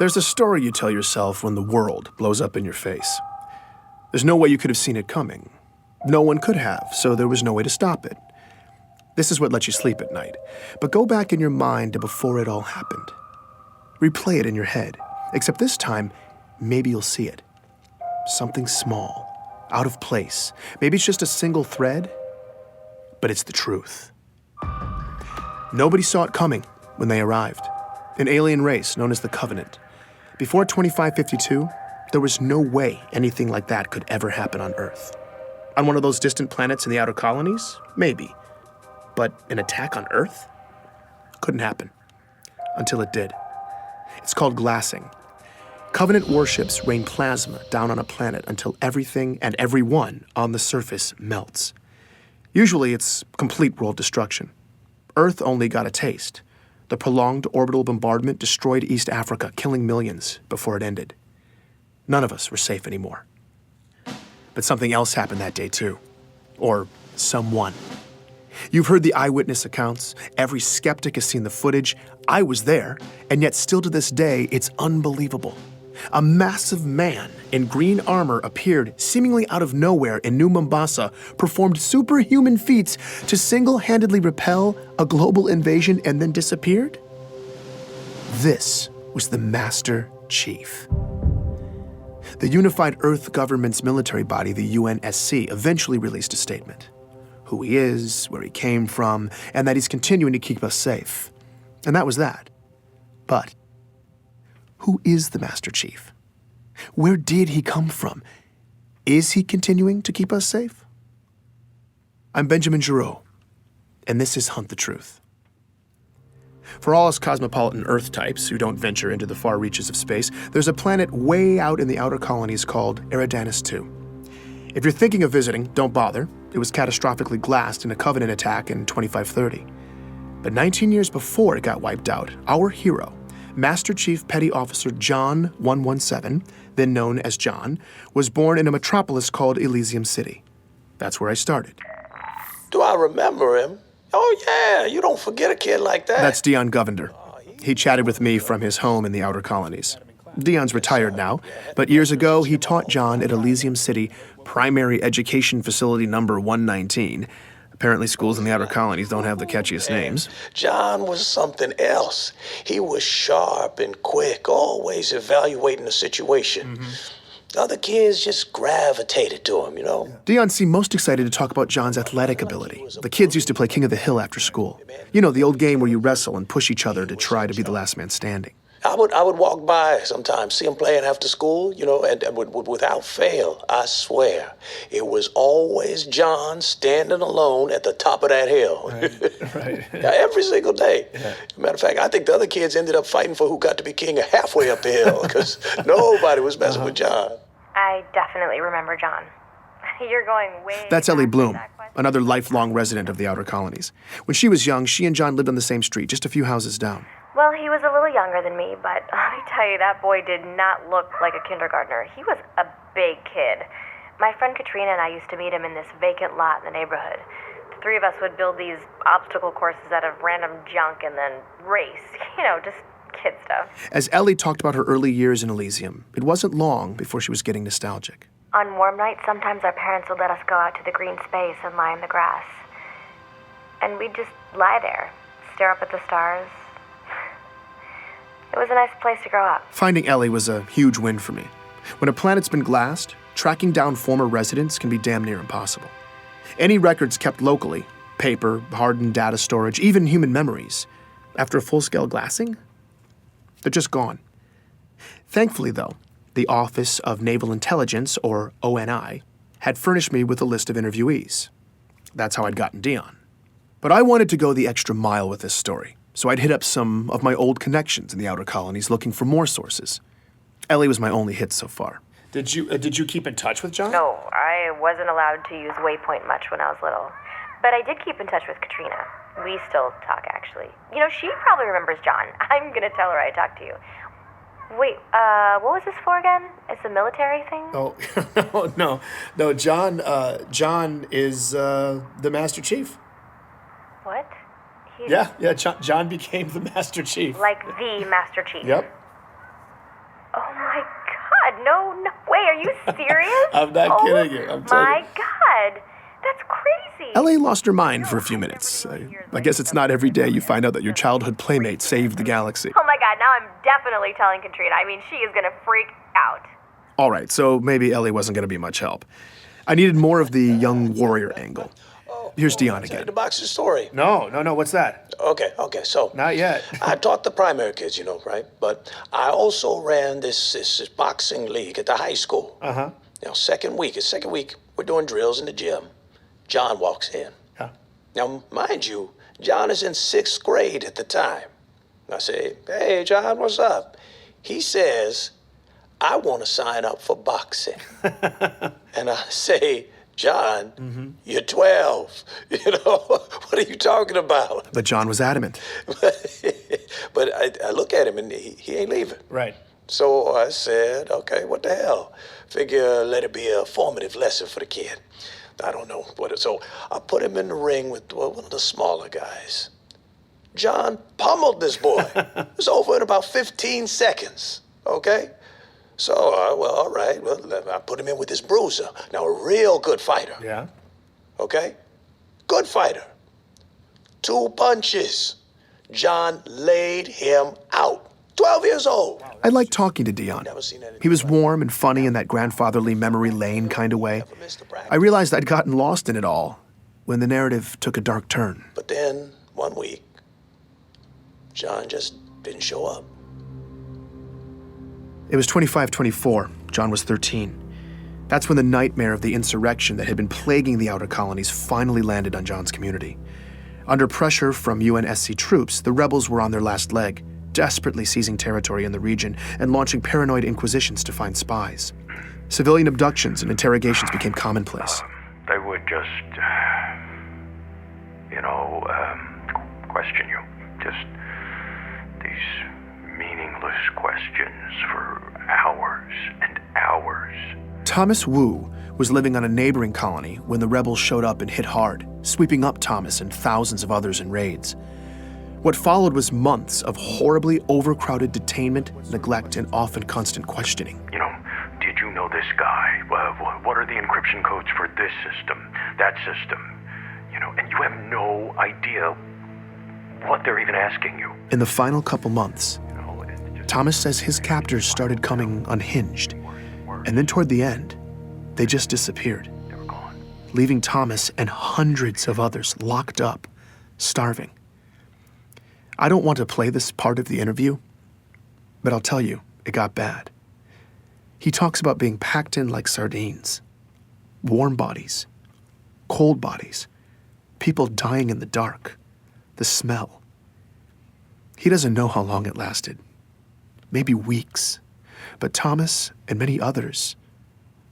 There's a story you tell yourself when the world blows up in your face. There's no way you could have seen it coming. No one could have, so there was no way to stop it. This is what lets you sleep at night. But go back in your mind to before it all happened. Replay it in your head, except this time, maybe you'll see it. Something small, out of place. Maybe it's just a single thread, but it's the truth. Nobody saw it coming when they arrived. An alien race known as the Covenant. Before 2552, there was no way anything like that could ever happen on Earth. On one of those distant planets in the outer colonies? Maybe. But an attack on Earth? Couldn't happen. Until it did. It's called glassing. Covenant warships rain plasma down on a planet until everything and everyone on the surface melts. Usually it's complete world destruction. Earth only got a taste. The prolonged orbital bombardment destroyed East Africa, killing millions before it ended. None of us were safe anymore. But something else happened that day too. Or someone. You've heard the eyewitness accounts. Every skeptic has seen the footage. I was there, and yet still to this day, it's unbelievable. A massive man in green armor appeared seemingly out of nowhere in New Mombasa, performed superhuman feats to single-handedly repel a global invasion and then disappeared? This was the Master Chief. The Unified Earth Government's military body, the UNSC, eventually released a statement. Who he is, where he came from, and that he's continuing to keep us safe. And that was that. But who is the Master Chief? Where did he come from? Is he continuing to keep us safe? I'm Benjamin Giroux, and this is Hunt the Truth. For all us cosmopolitan Earth types who don't venture into the far reaches of space, there's a planet way out in the outer colonies called Eridanus II. If you're thinking of visiting, don't bother. It was catastrophically glassed in a Covenant attack in 2530. But 19 years before it got wiped out, our hero, Master Chief Petty Officer John 117, then known as John, was born in a metropolis called Elysium City. That's where I started. Do I remember him? Oh, yeah, you don't forget a kid like that. That's Dion Govender. He chatted with me from his home in the outer colonies. Dion's retired now, but years ago he taught John at Elysium City Primary Education Facility number 119. Apparently schools in the outer colonies don't have the catchiest names. John was something else. He was sharp and quick, always evaluating the situation. Other kids just gravitated to him, you know? Dion seemed most excited to talk about John's athletic ability. The kids used to play King of the Hill after school. You know, the old game where you wrestle and push each other to try to be the last man standing. I would walk by sometimes, see him playing after school, you know, and without fail, I swear, it was always John standing alone at the top of that hill. Right. Every single day. Yeah. Matter of fact, I think the other kids ended up fighting for who got to be king halfway up the hill, because nobody was messing with John. I definitely remember John. You're going way... That's Ellie Bloom, another lifelong resident of the outer colonies. When she was young, she and John lived on the same street, just a few houses down. Well, he was a little younger than me, but let me tell you, that boy did not look like a kindergartner. He was a big kid. My friend Katrina and I used to meet him in this vacant lot in the neighborhood. The three of us would build these obstacle courses out of random junk and then race. You know, just kid stuff. As Ellie talked about her early years in Elysium, it wasn't long before she was getting nostalgic. On warm nights, sometimes our parents would let us go out to the green space and lie in the grass. And we'd just lie there, stare up at the stars. It was a nice place to grow up. Finding Ellie was a huge win for me. When a planet's been glassed, tracking down former residents can be damn near impossible. Any records kept locally, paper, hardened data storage, even human memories, after a full-scale glassing, they're just gone. Thankfully, though, the Office of Naval Intelligence, or ONI, had furnished me with a list of interviewees. That's how I'd gotten Dion. But I wanted to go the extra mile with this story. So I'd hit up some of my old connections in the outer colonies looking for more sources. Ellie was my only hit so far. Did you keep in touch with John? No, I wasn't allowed to use Waypoint much when I was little. But I did keep in touch with Katrina. We still talk, actually. You know, she probably remembers John. I'm gonna tell her I talked to you. Wait, what was this for again? It's a military thing? Oh, no, John is the Master Chief. What? Yeah, John became the Master Chief. Like the Master Chief? Yep. God, no way, are you serious? I'm not kidding you. I'm telling my God, that's crazy. L.A. lost her mind for a few minutes. I guess it's not every day you find out that your childhood playmate saved the galaxy. Oh my God, now I'm definitely telling Katrina. I mean, she is gonna freak out. All right, so maybe Ellie wasn't going to be much help. I needed more of the young warrior angle. Here's Dion again. The box's story. No, what's that? Okay, so. Not yet. I taught the primary kids, right? But I also ran this boxing league at the high school. Uh-huh. Second week, we're doing drills in the gym. John walks in. Yeah. Now, mind you, John is in 6th grade at the time. I say, hey, John, what's up? He says, I want to sign up for boxing. And I say, John, you're 12. What are you talking about? But John was adamant. But I look at him and he ain't leaving. Right. So I said, okay, what the hell? Figure let it be a formative lesson for the kid. I don't know what it. So I put him in the ring with one of the smaller guys. John pummeled this boy. It was over in about 15 seconds, okay? So, all right, I put him in with this bruiser. Now, a real good fighter. Yeah. Okay? Good fighter. 2 punches. John laid him out. 12 years old. I liked talking to Dion. He was warm and funny in that grandfatherly memory lane kind of way. I realized I'd gotten lost in it all when the narrative took a dark turn. But then, one week, John just didn't show up. It was 25-24. John was 13. That's when the nightmare of the insurrection that had been plaguing the outer colonies finally landed on John's community. Under pressure from UNSC troops, the rebels were on their last leg, desperately seizing territory in the region and launching paranoid inquisitions to find spies. Civilian abductions and interrogations became commonplace. They would just, question you. Just these meaningless questions for hours and hours. Thomas Wu was living on a neighboring colony when the rebels showed up and hit hard, sweeping up Thomas and thousands of others in raids. What followed was months of horribly overcrowded detainment, neglect, and often constant questioning. Did you know this guy? What are the encryption codes for this system, that system? And you have no idea what they're even asking you. In the final couple months, Thomas says his captors started coming unhinged. And then toward the end, they just disappeared, They were gone. leaving Thomas and hundreds of others locked up, starving. I don't want to play this part of the interview, but I'll tell you, it got bad. He talks about being packed in like sardines, warm bodies, cold bodies, people dying in the dark, the smell. He doesn't know how long it lasted, maybe weeks, but Thomas and many others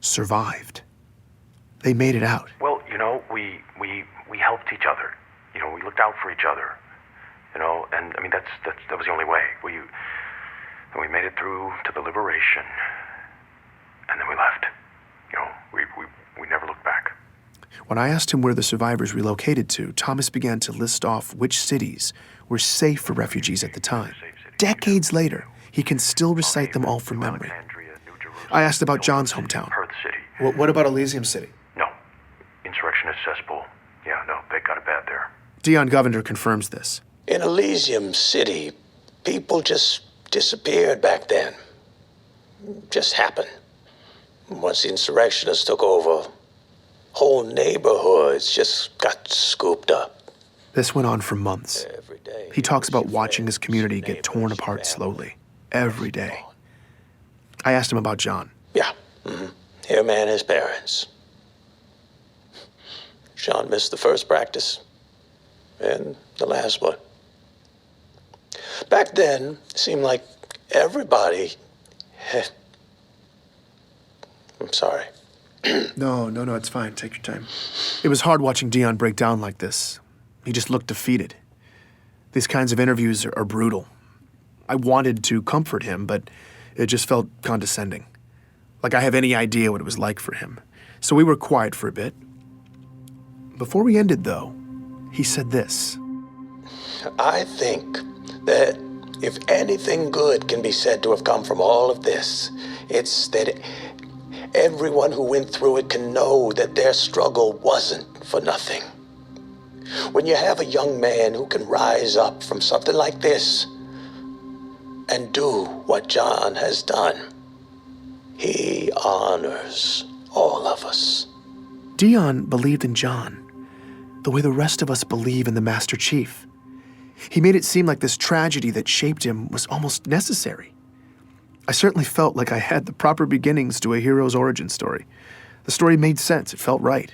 survived. They made it out. Well, we helped each other. We looked out for each other. And I mean that was the only way. We made it through to the liberation, and then we left. We never looked back. When I asked him where the survivors relocated to, Thomas began to list off which cities were safe for refugees at the time. Decades later, he can still recite them all from memory. I asked about John's hometown. Perth City. What about Elysium City? No. Insurrectionist cesspool. Yeah, no, they got it bad there. Dion Govender confirms this. In Elysium City, people just disappeared back then. Just happened. Once the insurrectionists took over, whole neighborhoods just got scooped up. This went on for months. Every day. He talks about watching his community get torn apart slowly, every day. I asked him about John. Yeah. Him and his parents. Sean missed the first practice and the last one. Back then, it seemed like everybody had... I'm sorry. No, it's fine. Take your time. It was hard watching Dion break down like this. He just looked defeated. These kinds of interviews are brutal. I wanted to comfort him, but it just felt condescending. Like I have any idea what it was like for him. So we were quiet for a bit. Before we ended, though, he said this. I think that If anything good can be said to have come from all of this, it's that everyone who went through it can know that their struggle wasn't for nothing. When you have a young man who can rise up from something like this and do what John has done, he honors all of us. Dion believed in John, the way the rest of us believe in the Master Chief. He made it seem like this tragedy that shaped him was almost necessary. I certainly felt like I had the proper beginnings to a hero's origin story. The story made sense, it felt right.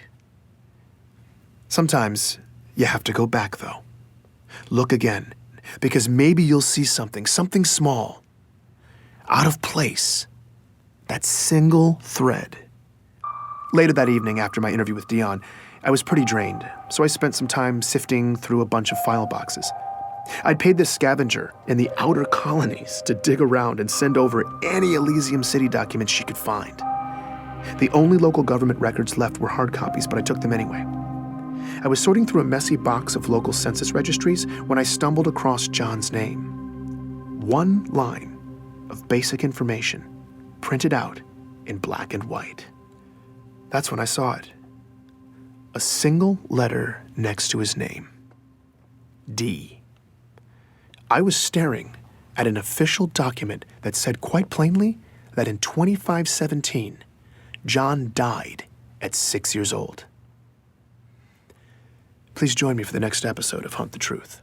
Sometimes you have to go back, though. Look again, because maybe you'll see something small, out of place, that single thread. Later that evening, after my interview with Dion, I was pretty drained, so I spent some time sifting through a bunch of file boxes. I'd paid this scavenger in the outer colonies to dig around and send over any Elysium City documents she could find. The only local government records left were hard copies, but I took them anyway. I was sorting through a messy box of local census registries when I stumbled across John's name. One line of basic information, printed out in black and white. That's when I saw it. A single letter next to his name. D. I was staring at an official document that said quite plainly that in 2517, John died at 6 years old. Please join me for the next episode of Hunt the Truth.